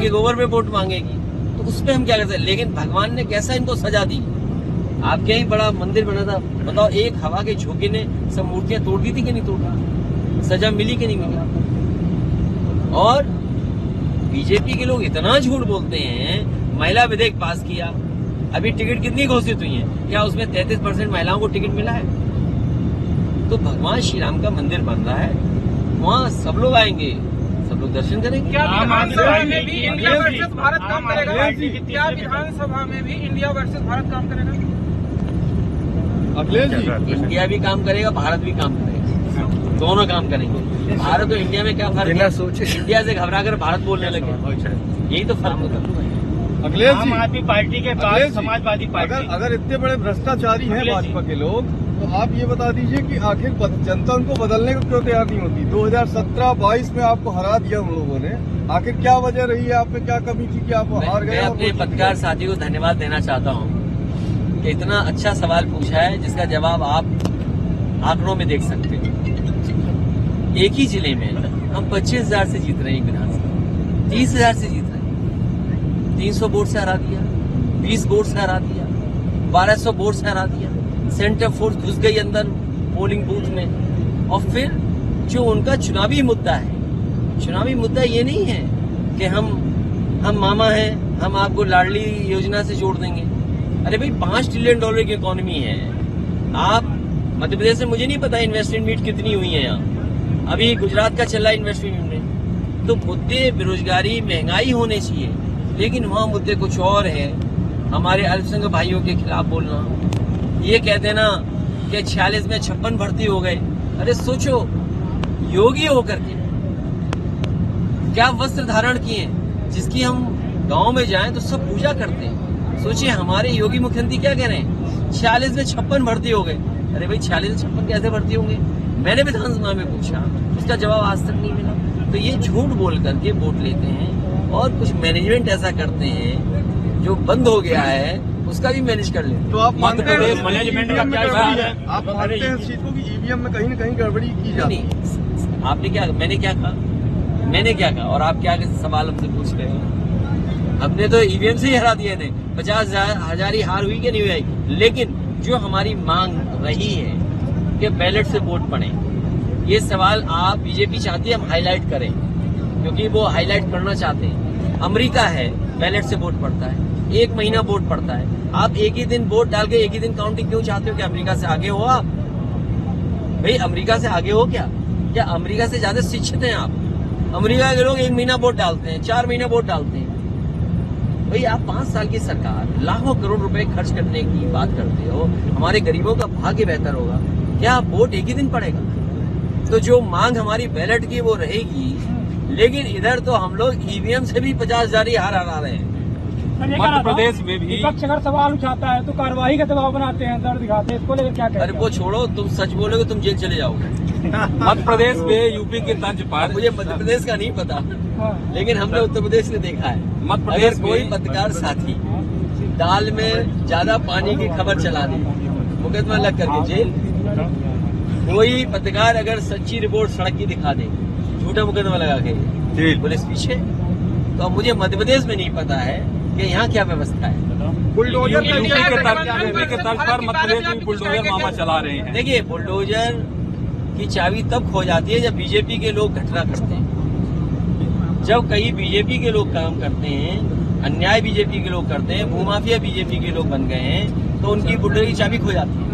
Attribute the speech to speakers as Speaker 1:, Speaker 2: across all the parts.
Speaker 1: के गोबर पे वोट मांगेगी, तो उस पर हम क्या कर सकते। लेकिन भगवान ने कैसा इनको सजा दी। आपके यहाँ बड़ा मंदिर बना था, बताओ एक हवा के झोंके ने सब मूर्तियां तोड़ दी थी कि नहीं तोड़ी, सजा मिली कि नहीं मिली। और बीजेपी के लोग इतना झूठ बोलते हैं। महिला विधेयक पास किया, अभी टिकट कितनी घोषित हुई है, क्या उसमें 33% महिलाओं को टिकट मिला है। तो भगवान श्री राम का मंदिर बन रहा है, वहाँ सब लोग आएंगे, सब लोग दर्शन करेंगे।
Speaker 2: क्या विधानसभा में भी इंडिया वर्सेस भारत काम करेगा? क्या विधानसभा में भी इंडिया वर्सेस भारत काम करेगा?
Speaker 3: अखिलेश जी,
Speaker 1: इंडिया भी काम करेगा, भारत भी काम करेगा, दोनों काम करेंगे। भारत और इंडिया में क्या फर्क है? इंडिया से घबरा कर भारत बोलने लगे, यही तो फर्क होता है।
Speaker 3: अखिलेश जी,
Speaker 2: आम आदमी पार्टी के बाद समाजवादी पार्टी,
Speaker 3: अगर इतने बड़े भ्रष्टाचारी हैं भाजपा के लोग, तो आप ये बता दीजिए कि आखिर जनता उनको बदलने को क्यों तैयार नहीं होती। 2017-22 में आपको हरा दिया उन लोगों ने, आखिर क्या वजह रही है, आप में क्या कमी थी कि आप हार गए?
Speaker 1: मैं अपने पत्रकार साथी को धन्यवाद देना चाहता हूँ कि इतना अच्छा सवाल पूछा है, जिसका जवाब आप आंकड़ों में देख सकते हैं। एक ही जिले में हम 25,000 से जीत रहे हैं विधानसभा, 30,000 से जीत रहे हैं, 300 वोट से हरा दिया, 20 वोट से हरा दिया, 1200 वोट से हरा दिया। सेंटर फोर्स घुस गई अंदर पोलिंग बूथ में। और फिर जो उनका चुनावी मुद्दा है, चुनावी मुद्दा ये नहीं है कि हम मामा हैं, हम आपको लाडली योजना से जोड़ देंगे। अरे भाई, $5 ट्रिलियन की इकोनॉमी है। आप मध्य प्रदेश में, मुझे नहीं पता इन्वेस्टमेंट मीट कितनी हुई है यहाँ, अभी गुजरात का चल रहा है इन्वेस्टमेंट मीट। तो मुद्दे बेरोजगारी, महंगाई होने चाहिए, लेकिन वहाँ मुद्दे कुछ और है। हमारे अल्पसंख्यक भाइयों के खिलाफ बोलना, ये कह देना कि 46 में 56 भर्ती हो गए। अरे सोचो, योगी होकर के क्या वस्त्र धारण किए, जिसकी हम गांव में जाएं तो सब पूजा करते हैं। सोचिए हमारे योगी मुख्यमंत्री क्या कह रहे हैं, 46 में 56 भर्ती हो गए। अरे भाई, 46 में 56 कैसे भर्ती होंगे? मैंने विधानसभा में पूछा, उसका जवाब आज तक नहीं मिला। तो ये झूठ बोल करके वोट लेते हैं और कुछ मैनेजमेंट ऐसा करते हैं जो बंद हो गया है, उसका भी मैनेज कर लेते।
Speaker 3: तो आप मानते हैं
Speaker 2: मैनेजमेंट का क्या
Speaker 3: हिसाब है? आप मानते हैं इस चीज को कि ईवीएम में कहीं न कहीं गड़बड़ी की जाती है?
Speaker 1: नहीं, आपने क्या, मैंने क्या कहा और आप क्या सवाल हमसे पूछ रहे हो? हमने तो ईवीएम से ही हरा दिए थे। 50,000 ही हार हुई कि नहीं हुई। लेकिन जो हमारी मांग रही है कि बैलेट से वोट पड़े, ये सवाल आप बीजेपी चाहती है हम हाईलाइट करें, क्योंकि वो हाईलाइट करना चाहते हैं। अमेरिका है, बैलेट से वोट पड़ता है, 1 महीना वोट पड़ता है। आप एक ही दिन वोट डाल के एक ही दिन काउंटिंग क्यों चाहते हो? क्या अमेरिका से आगे हो आप? भाई, अमेरिका से आगे हो क्या अमेरिका से ज्यादा शिक्षित हैं आप? अमेरिका के लोग 1 महीना वोट डालते हैं, 4 महीना वोट डालते हैं। भाई, आप 5 साल की सरकार लाखों करोड़ रुपए खर्च करने की बात करते हो, हमारे गरीबों का भाग्य बेहतर होगा। क्या वोट एक ही दिन पड़ेगा? तो जो मांग हमारी बैलेट की वो रहेगी, लेकिन इधर तो हम लोग ईवीएम से भी 50,000 ही हार हरा रहे हैं।
Speaker 2: मध्य प्रदेश में भी विपक्ष अगर सवाल उठाता है तो कार्रवाई का दबाव बनाते हैं, दर्द दिखाते हैं, इसको लेकर क्या कहें?
Speaker 1: अरे वो छोड़ो, तुम सच बोलोगे तुम जेल चले जाओगे।
Speaker 2: मध्य प्रदेश में यूपी के तर्ज पर,
Speaker 1: मुझे मध्य प्रदेश का नहीं पता, लेकिन हमने उत्तर प्रदेश में देखा है।
Speaker 2: मध्य प्रदेश
Speaker 1: अगर कोई पत्रकार साथी दाल में ज्यादा पानी की खबर चला दे, मुकदमा लग करके जेल। कोई पत्रकार अगर सच्ची रिपोर्ट सड़क की दिखा दे, झूठा मुकदमा लगा के पुलिस पीछे। तो अब मुझे मध्य प्रदेश में नहीं पता है कि यहाँ क्या व्यवस्था है।
Speaker 2: बुलडोजर यूपी के तर्ज पर मध्य प्रदेश में बुलडोजर मामा चला रहे हैं।
Speaker 1: देखिए, बुलडोजर की चाबी तब खो जाती है जब बीजेपी के लोग घटना करते हैं। जब कहीं बीजेपी के लोग काम करते हैं, अन्याय बीजेपी के लोग करते हैं, भूमाफिया बीजेपी के लोग बन गए हैं, तो उनकी बुलडोजर की चाबी खो जाती है।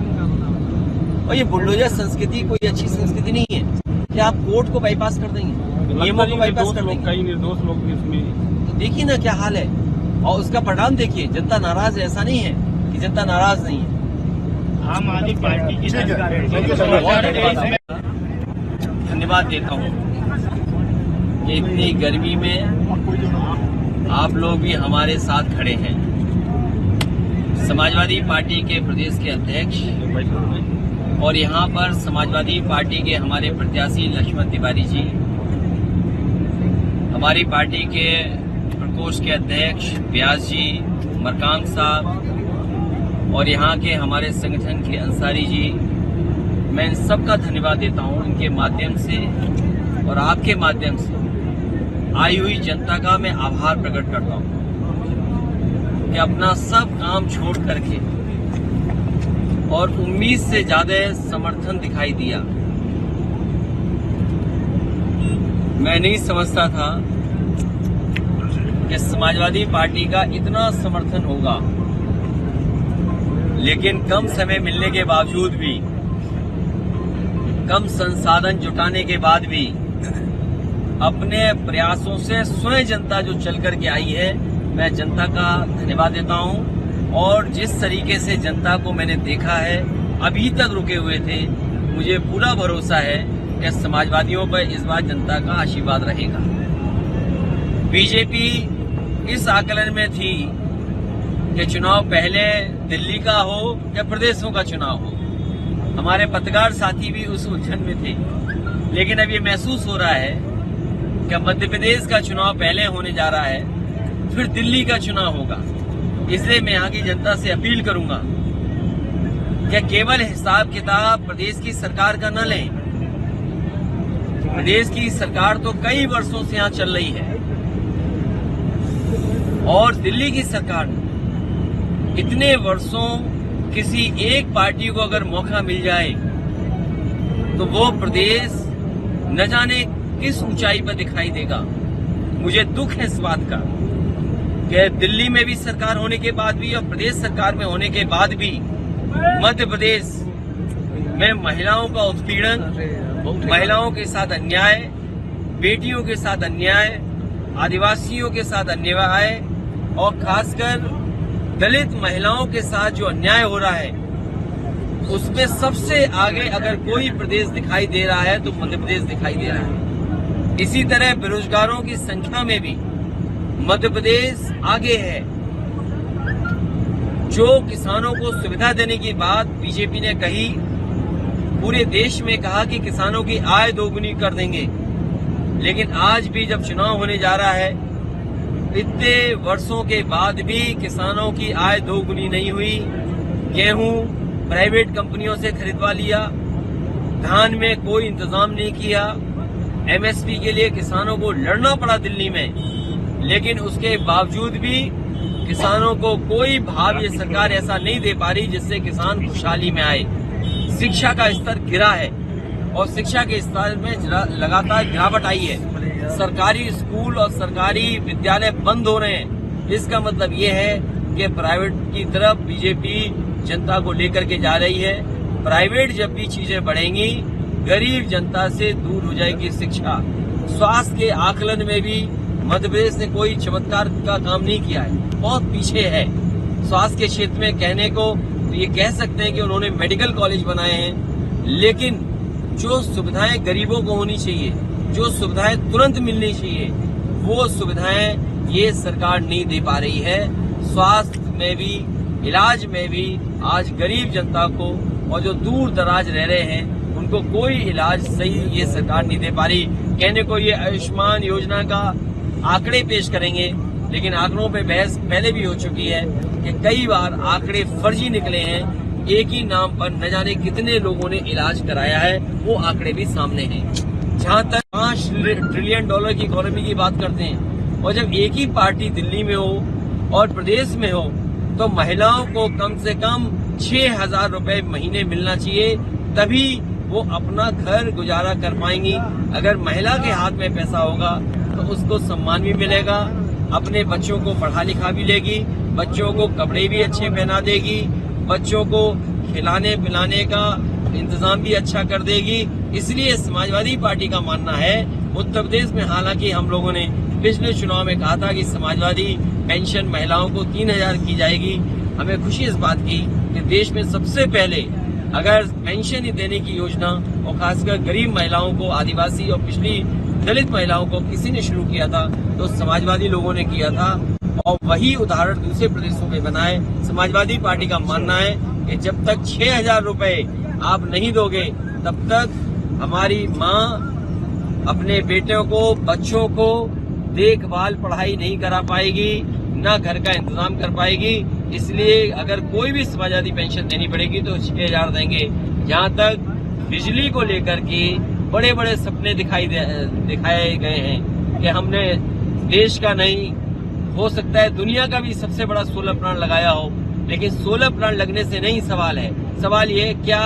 Speaker 1: और ये बुलडोजर संस्कृति कोई अच्छी संस्कृति नहीं है। क्या आप कोर्ट को बाईपास कर देंगे, नियमों को बाईपास कर देंगे?
Speaker 2: कई निर्दोष लोग इसमें,
Speaker 1: तो देखिए ना क्या हाल है, और उसका परिणाम देखिए। जनता नाराज है, ऐसा नहीं है कि जनता नाराज नहीं है।
Speaker 2: आम आदमी पार्टी की
Speaker 1: धन्यवाद देता हूँ कि इतनी गर्मी में आप लोग भी हमारे साथ खड़े हैं। समाजवादी पार्टी के प्रदेश के अध्यक्ष और यहाँ पर समाजवादी पार्टी के हमारे प्रत्याशी लक्ष्मण तिवारी जी, हमारी पार्टी के प्रकोष्ठ के अध्यक्ष व्यास जी, मरकाम साहब और यहाँ के हमारे संगठन के अंसारी जी, मैं इन सबका धन्यवाद देता हूँ। इनके माध्यम से और आपके माध्यम से आई हुई जनता का मैं आभार प्रकट करता हूं कि अपना सब काम छोड़ करके और उम्मीद से ज्यादा समर्थन दिखाई दिया। मैं नहीं समझता था कि समाजवादी पार्टी का इतना समर्थन होगा, लेकिन कम समय मिलने के बावजूद भी, कम संसाधन जुटाने के बाद भी अपने प्रयासों से स्वयं जनता जो चल करके आई है, मैं जनता का धन्यवाद देता हूं। और जिस तरीके से जनता को मैंने देखा है, अभी तक रुके हुए थे, मुझे पूरा भरोसा है कि समाजवादियों पर इस बार जनता का आशीर्वाद रहेगा। बीजेपी इस आकलन में थी कि चुनाव पहले दिल्ली का हो या प्रदेशों का चुनाव हो। हमारे पत्रकार साथी भी उस उलझन में थे, लेकिन अब ये महसूस हो रहा है कि मध्य प्रदेश का चुनाव पहले होने जा रहा है, फिर दिल्ली का चुनाव होगा। इसलिए मैं यहाँ की जनता से अपील करूंगा कि केवल हिसाब किताब प्रदेश की सरकार का न लें। प्रदेश की सरकार तो कई वर्षों से यहाँ चल रही है, और दिल्ली की सरकार इतने वर्षों किसी एक पार्टी को अगर मौका मिल जाए तो वो प्रदेश न जाने किस ऊंचाई पर दिखाई देगा। मुझे दुख है इस बात का कि दिल्ली में भी सरकार होने के बाद भी और प्रदेश सरकार में होने के बाद भी मध्य प्रदेश में महिलाओं का उत्पीड़न, महिलाओं के साथ अन्याय, बेटियों के साथ अन्याय, आदिवासियों के साथ अन्याय और खासकर दलित महिलाओं के साथ जो अन्याय हो रहा है, उसमें सबसे आगे अगर कोई प्रदेश दिखाई दे रहा है तो मध्य प्रदेश दिखाई दे रहा है। इसी तरह बेरोजगारों की संख्या में भी मध्य प्रदेश आगे है। जो किसानों को सुविधा देने की बात बीजेपी ने कही, पूरे देश में कहा कि किसानों की आय दोगुनी कर देंगे, लेकिन आज भी जब चुनाव होने जा रहा है, इतने वर्षों के बाद भी किसानों की आय दोगुनी नहीं हुई। गेहूं प्राइवेट कंपनियों से खरीदवा लिया, धान में कोई इंतजाम नहीं किया, एमएसपी के लिए किसानों को लड़ना पड़ा दिल्ली में, लेकिन उसके बावजूद भी किसानों को कोई भाव ये सरकार ऐसा नहीं दे पा रही जिससे किसान खुशहाली में आए। शिक्षा का स्तर गिरा है और शिक्षा के स्तर में लगातार गिरावट आई है। सरकारी स्कूल और सरकारी विद्यालय बंद हो रहे हैं। इसका मतलब ये है कि प्राइवेट की तरफ बीजेपी जनता को लेकर के जा रही है। प्राइवेट जब भी चीजें बढ़ेंगी, गरीब जनता से दूर हो जाएगी शिक्षा। स्वास्थ्य के आकलन में भी मध्य प्रदेश ने कोई चमत्कार का काम नहीं किया है, बहुत पीछे है। स्वास्थ्य के क्षेत्र में कहने को तो ये कह सकते हैं कि उन्होंने मेडिकल कॉलेज बनाए हैं, लेकिन जो सुविधाएं गरीबों को होनी चाहिए, जो सुविधाएं तुरंत मिलनी चाहिए, वो सुविधाएं ये सरकार नहीं दे पा रही है। स्वास्थ्य में भी, इलाज में भी आज गरीब जनता को और जो दूर दराज रह रहे हैं उनको कोई इलाज सही ये सरकार नहीं दे पा रही। कहने को ये आयुष्मान योजना का आंकड़े पेश करेंगे, लेकिन आंकड़ों पे बहस पहले भी हो चुकी है कि कई बार आंकड़े फर्जी निकले हैं। एक ही नाम पर न जाने कितने लोगों ने इलाज कराया है, वो आंकड़े भी सामने हैं। जहां तक $5 ट्रिलियन की इकोनॉमी की बात करते हैं, और जब एक ही पार्टी दिल्ली में हो और प्रदेश में हो, तो महिलाओं को कम से कम 6,000 रुपए महीने मिलना चाहिए, तभी वो अपना घर गुजारा कर पाएंगी। अगर महिला के हाथ में पैसा होगा तो उसको सम्मान भी मिलेगा, अपने बच्चों को पढ़ा लिखा भी लेगी, बच्चों को कपड़े भी अच्छे पहना देगी, बच्चों को खिलाने पिलाने का इंतजाम भी अच्छा कर देगी। इसलिए समाजवादी पार्टी का मानना है, उत्तर प्रदेश में हालांकि हम लोगों ने पिछले चुनाव में कहा था कि समाजवादी पेंशन महिलाओं को 3,000 की जाएगी। हमें खुशी इस बात की कि देश में सबसे पहले अगर पेंशन ही देने की योजना, और खासकर गरीब महिलाओं को, आदिवासी और पिछड़ी दलित महिलाओं को किसी ने शुरू किया था तो समाजवादी लोगों ने किया था, और वही उदाहरण दूसरे प्रदेशों में बनाए। समाजवादी पार्टी का मानना है कि जब तक 6,000 रुपए आप नहीं दोगे, तब तक हमारी माँ अपने बेटों को, बच्चों को देखभाल, पढ़ाई नहीं करा पाएगी, ना घर का इंतजाम कर पाएगी। इसलिए अगर कोई भी समाजवादी पेंशन देनी पड़ेगी तो 6,000 देंगे। जहाँ तक बिजली को लेकर के बड़े बड़े सपने दिखाए गए हैं, कि हमने देश का नहीं, हो सकता है दुनिया का भी सबसे बड़ा सोलर प्लांट लगाया हो, लेकिन सोलर प्लांट लगने से नहीं सवाल है। सवाल ये क्या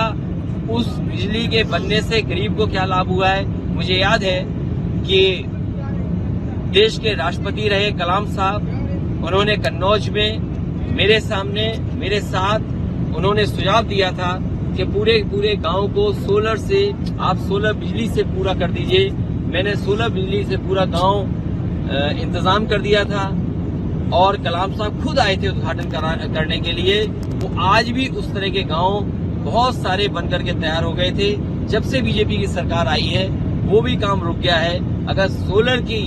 Speaker 1: उस बिजली के बनने से गरीब को क्या लाभ हुआ है। मुझे याद है कि देश के राष्ट्रपति रहे कलाम साहब, उन्होंने कन्नौज में मेरे सामने मेरे साथ उन्होंने सुझाव दिया था कि पूरे गांव को सोलर से आप सोलर बिजली से पूरा कर दीजिए। मैंने सोलर बिजली से पूरा गांव इंतजाम कर दिया था और कलाम साहब खुद आए थे उद्घाटन करने के लिए। वो आज भी उस तरह के गांव बहुत सारे बन करके तैयार हो गए थे। जब से बीजेपी की सरकार आई है वो भी काम रुक गया है। अगर सोलर की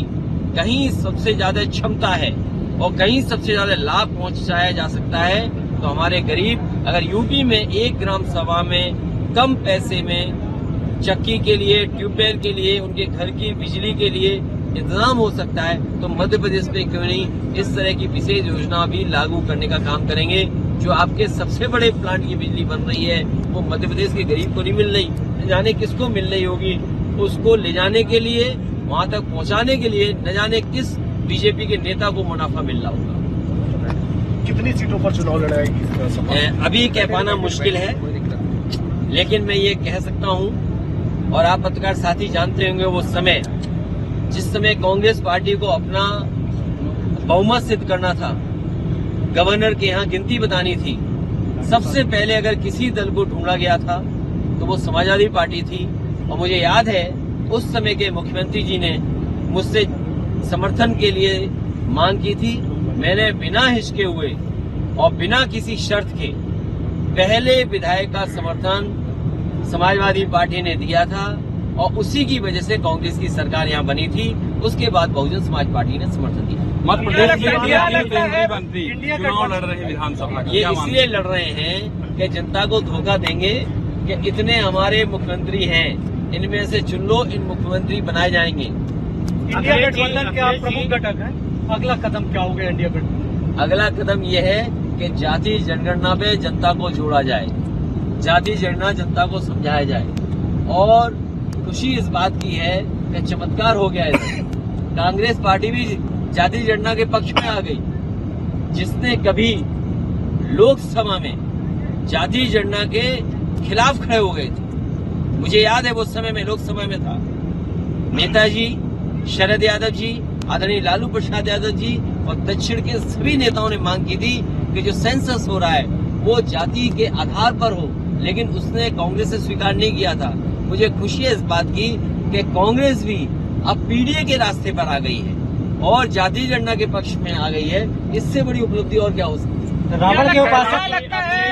Speaker 1: कहीं सबसे ज्यादा क्षमता है और कहीं सबसे ज्यादा लाभ पहुंचाया जा सकता है तो हमारे गरीब, अगर यूपी में 1 ग्राम सभा में कम पैसे में चक्की के लिए, ट्यूबवेल के लिए, उनके घर की बिजली के लिए इंतजाम हो सकता है तो मध्य प्रदेश में क्यों नहीं इस तरह की विशेष योजना भी लागू करने का काम करेंगे। जो आपके सबसे बड़े प्लांट की बिजली बन रही है वो मध्य प्रदेश के गरीब को नहीं मिल रही, न जाने किसको मिल रही होगी। उसको ले जाने के लिए, वहां तक पहुंचाने के लिए न जाने किस बीजेपी के नेता को मुनाफा मिल रहा होगा।
Speaker 4: कितनी सीटों पर चुनाव लड़ाएगी?
Speaker 1: अभी कह पाना मुश्किल है, लेकिन मैं ये कह सकता हूँ और आप पत्रकार साथी जानते होंगे वो समय जिस समय कांग्रेस पार्टी को अपना बहुमत सिद्ध करना था, गवर्नर के यहाँ गिनती बतानी थी, सबसे पहले अगर किसी दल को ढूंढा गया था तो वो समाजवादी पार्टी थी। और मुझे याद है उस समय के मुख्यमंत्री जी ने मुझसे समर्थन के लिए मांग की थी। मैंने बिना हिचके हुए और बिना किसी शर्त के पहले विधायक का समर्थन समाजवादी पार्टी ने दिया था और उसी की वजह से कांग्रेस की सरकार यहाँ बनी थी। उसके बाद बहुजन समाज पार्टी ने समर्थन दिया।
Speaker 5: मध्य प्रदेश की केंद्रीय मंत्री चुनाव लड़ रहे हैं विधानसभा,
Speaker 1: ये इसलिए लड़ रहे हैं कि जनता को धोखा देंगे कि इतने हमारे मुख्यमंत्री हैं, इनमें से चुन लो, इन मुख्यमंत्री बनाए जाएंगे।
Speaker 4: इंडिया गठबंधन के आप प्रमुख घटक हैं, अगला कदम क्या होगा इंडिया गठबंधन?
Speaker 1: अगला कदम यह है कि जाति जनगणना पे जनता को जोड़ा जाए, जाति जनगणना जनता को समझाया जाए। और खुशी इस बात की है कि चमत्कार हो गया है, कांग्रेस पार्टी भी जाति जनगणना के पक्ष में आ गई। जिसने कभी लोकसभा में जाति जनगणना के खिलाफ खड़े हो गए थे, मुझे याद है वो समय में लोकसभा में था नेताजी शरद यादव जी, आदरणीय लालू प्रसाद यादव जी और दक्षिण के सभी नेताओं ने मांग की थी कि जो सेंसस हो रहा है वो जाति के आधार पर हो, लेकिन उसने कांग्रेस से स्वीकार नहीं किया था। मुझे खुशी है इस बात की कि कांग्रेस भी अब पीडीए के रास्ते पर आ गई है और जाति जनगणना के पक्ष में आ गई है। इससे बड़ी उपलब्धि और क्या हो सकती है।
Speaker 4: रावण के
Speaker 2: उपासक लगता है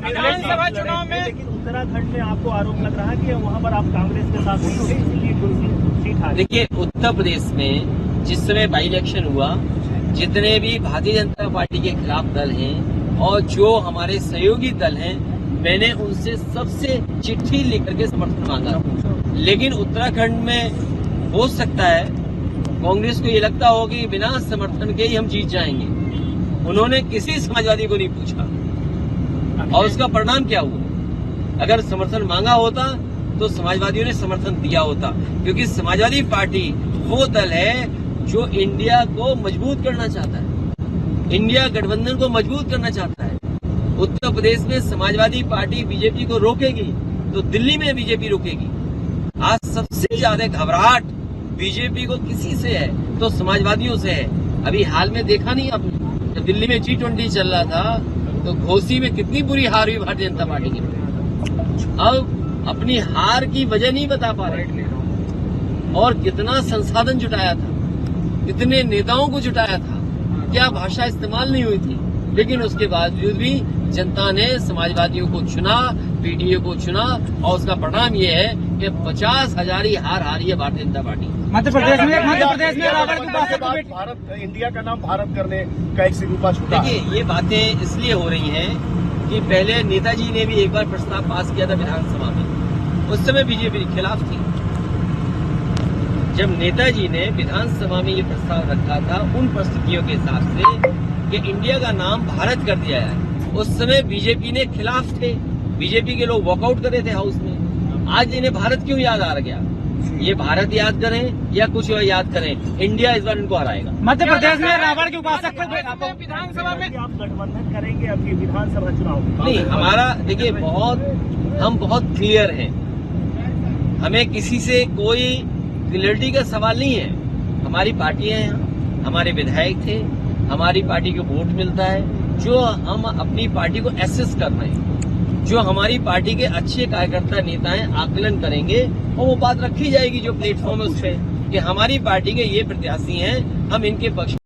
Speaker 2: विधानसभा चुनाव में
Speaker 4: लेकिन उत्तराखंड में आपको आरोप लग रहा है कि वहाँ पर आप कांग्रेस के साथ नहीं हुए, इसलिए सीट हारी।
Speaker 1: देखिए, उत्तर प्रदेश में जिस समय बाई इलेक्शन हुआ, जितने भी भारतीय जनता पार्टी के खिलाफ दल हैं और जो हमारे सहयोगी दल हैं, मैंने उनसे सबसे चिट्ठी लिख करके समर्थन मांगा। लेकिन उत्तराखंड में हो सकता है कांग्रेस को ये लगता हो कि बिना समर्थन के ही हम जीत जाएंगे। उन्होंने किसी समाजवादी को नहीं पूछा और उसका परिणाम क्या हुआ। अगर समर्थन मांगा होता तो समाजवादियों ने समर्थन दिया होता, क्योंकि समाजवादी पार्टी वो दल है जो इंडिया को मजबूत करना चाहता है, इंडिया गठबंधन को मजबूत करना चाहता है। उत्तर प्रदेश में समाजवादी पार्टी बीजेपी को रोकेगी तो दिल्ली में बीजेपी रोकेगी। आज सबसे ज्यादा घबराहट बीजेपी को किसी से है तो समाजवादियों से है। अभी हाल में देखा नहीं आपने, जब दिल्ली में G20 चल रहा था तो घोसी में कितनी बुरी हार हुई भारतीय जनता पार्टी की। अब अपनी हार की वजह नहीं बता पा रहे और कितना संसाधन जुटाया था, कितने नेताओं को जुटाया था, क्या भाषा इस्तेमाल नहीं हुई थी, लेकिन उसके बावजूद भी जनता ने समाजवादियों को चुना, पीडीए को चुना और उसका परिणाम ये है कि 50,000 ही हार हारी है भारतीय जनता पार्टी।
Speaker 2: मध्य प्रदेश में रावण के पास
Speaker 4: भारत, इंडिया का नाम भारत करने का एक सिरूपा छूटा।
Speaker 1: देखिए, ये बातें इसलिए हो रही हैं कि पहले नेताजी ने भी एक बार प्रस्ताव पास किया था विधानसभा में, उस समय बीजेपी के खिलाफ थी। जब नेताजी ने विधानसभा में ये प्रस्ताव रखा था उन परिस्थितियों के हिसाब से कि इंडिया का नाम भारत कर दिया है, उस समय बीजेपी ने खिलाफ थे, बीजेपी के लोग वॉकआउट कर रहे थे हाउस में। आज इन्हें भारत क्यों याद आ गया? ये भारत याद करें या कुछ और याद करें, इंडिया इस बार इनको हराएगा।
Speaker 2: मध्य प्रदेश में रावण के उपासक पर विधानसभा में
Speaker 4: आप गठबंधन करेंगे अभी विधानसभा चुनाव में?
Speaker 1: नहीं, हमारा देखिए हम बहुत क्लियर हैं, हमें किसी से कोई क्लियरिटी का सवाल नहीं है। हमारी पार्टी है यहाँ, हमारे विधायक थे, हमारी पार्टी को वोट मिलता है, जो हम अपनी पार्टी को एसेस कर रहे हैं, जो हमारी पार्टी के अच्छे कार्यकर्ता नेता हैं आकलन करेंगे और वो बात रखी जाएगी जो प्लेटफॉर्म है उस पर कि हमारी पार्टी के ये प्रत्याशी हैं, हम इनके पक्ष